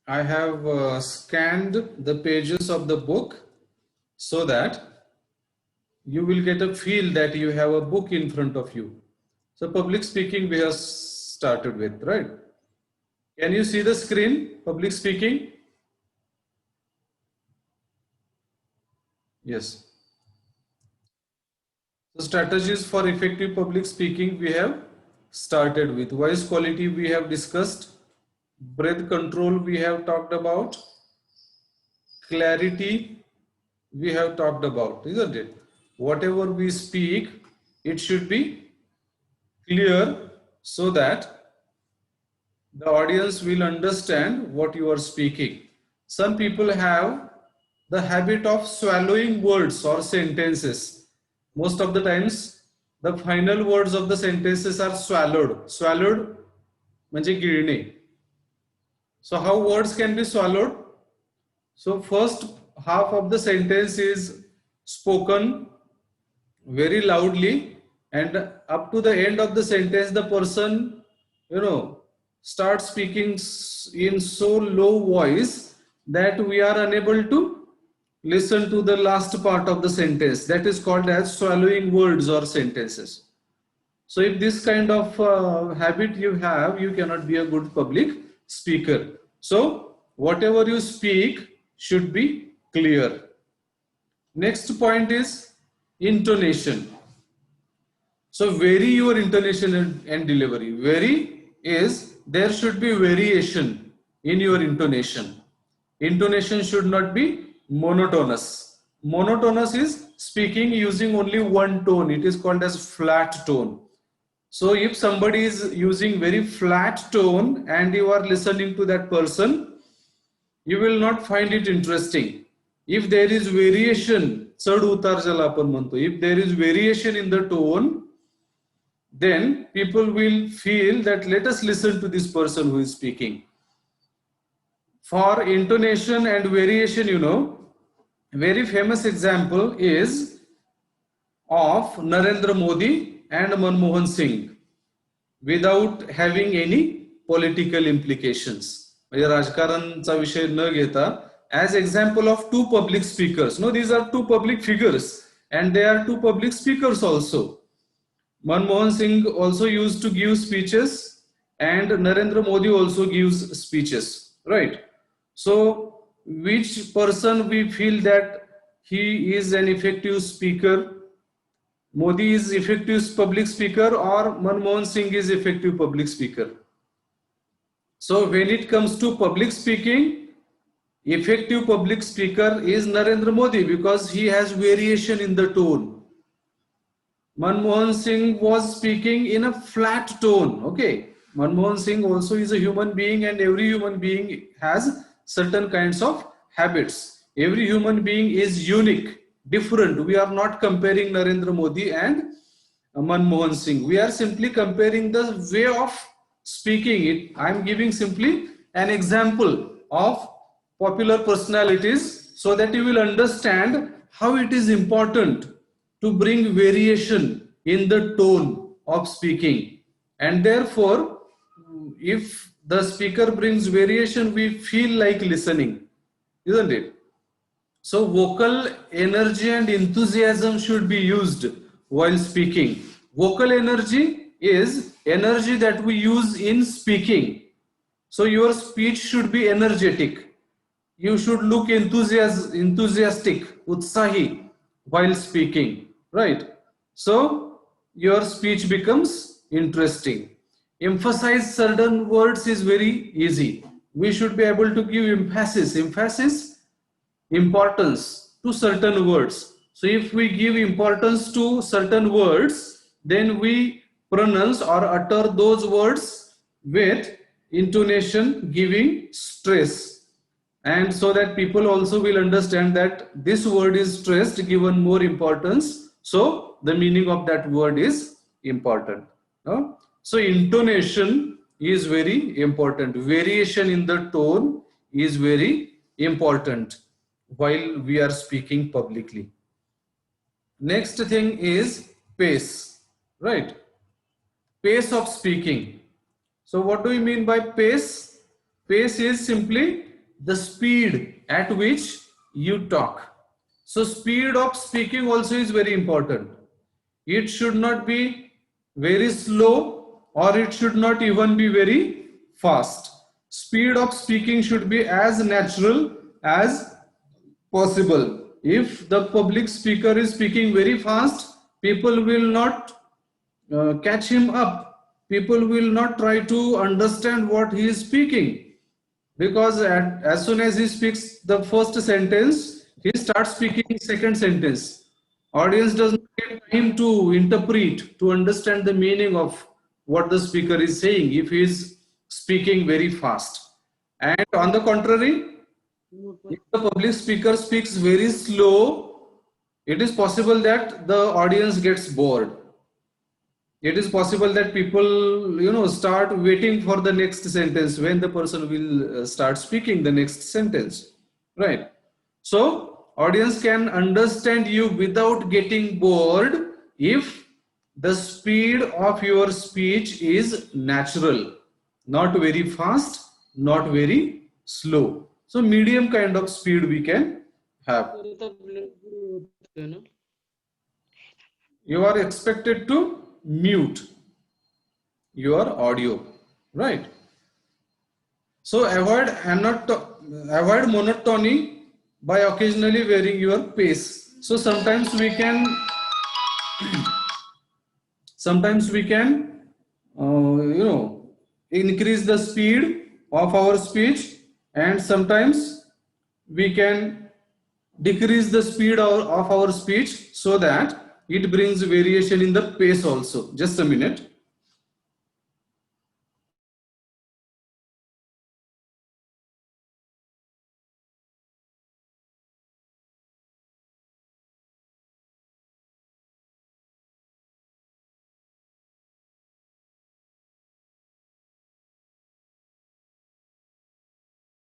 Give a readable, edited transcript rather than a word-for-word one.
I have scanned the pages of the book so that you will get a feel that you have a book in front of you. So public speaking we have started with, right? Can you see the screen? Public speaking? Yes. So strategies for effective public speaking we have started with. Voice quality we have discussed. Breath control we have talked about. Clarity we have talked about, isn't it? Whatever we speak, it should be clear so that the audience will understand what you are speaking. Some people have the habit of swallowing words or sentences. Most of the times, the final words of the sentences are swallowed. Swallowed म्हणजे गिळणे. So how words can be swallowed? So first half of the sentence is spoken very loudly, and up to the end of the sentence the person starts speaking in so low voice that we are unable to listen to the last part of the sentence. That is called as swallowing words or sentences. So if this kind of habit you have, you cannot be a good public speaker. So whatever you speak should be clear. Next point is intonation. So vary your intonation and delivery. Vary is there should be variation in your intonation. Intonation should not be monotonous. Monotonous is speaking using only one tone. It is called as flat tone. So if somebody is using very flat tone and you are listening to that person, you will not find it interesting. If there is variation, chad utar jala apan म्हणतो, if there is variation in the tone, then people will feel that let us listen to this person who is speaking. For intonation and variation, very famous example is of Narendra Modi and Manmohan Singh without having any political implications. राजकारणचा विषय न घेता, as example of two public speakers. No, these are two public figures and they are two public speakers also. Manmohan Singh also used to give speeches and Narendra Modi also gives speeches, right? So which person we feel that he is an effective speaker? Modi is effective public speaker or Manmohan Singh is effective public speaker? So when it comes to public speaking, effective public speaker is Narendra Modi because he has variation in the tone. Manmohan Singh was speaking in a flat tone. Okay, Manmohan Singh also is a human being and every human being has certain kinds of habits. Every human being is unique, different. We are not comparing Narendra Modi and Manmohan Singh. We are simply comparing the way of speaking it. I am giving simply an example of popular personalities so that you will understand how it is important to bring variation in the tone of speaking. And therefore, if the speaker brings variation, we feel like listening, isn't it? So vocal energy and enthusiasm should be used while speaking. Vocal energy is energy that we use in speaking. So your speech should be energetic. You should look enthusiastic, utsahi while speaking, right? So your speech becomes interesting. Emphasize certain words is very easy. We should be able to give emphasis. Emphasis, importance to certain words. So if we give importance to certain words, then we pronounce or utter those words with intonation giving stress, and so that people also will understand that this word is stressed, given more importance, so the meaning of that word is important. So intonation is very important. Variation in the tone is very important while we are speaking publicly. Next thing is pace, right? Pace of speaking. So what do we mean by pace? Pace is simply the speed at which you talk. So speed of speaking also is very important. It should not be very slow or it should not even be very fast. Speed of speaking should be as natural as possible. If the public speaker is speaking very fast, people will not catch him up. People will not try to understand what he is speaking, because as soon as he speaks the first sentence, he starts speaking second sentence. Audience does not get time to interpret, to understand the meaning of what the speaker is saying if he is speaking very fast. And on the contrary, if the public speaker speaks very slow, it is possible that the audience gets bored. It is possible that people, start waiting for the next sentence when the person will start speaking the next sentence, right? So audience can understand you without getting bored if the speed of your speech is natural, not very fast, not very slow. So medium kind of speed we can have. You are expected to mute your audio, right? So avoid monotony by occasionally varying your pace. So sometimes we can increase the speed of our speech, and sometimes we can decrease the speed of our speech so that it brings variation in the pace also. Just a minute.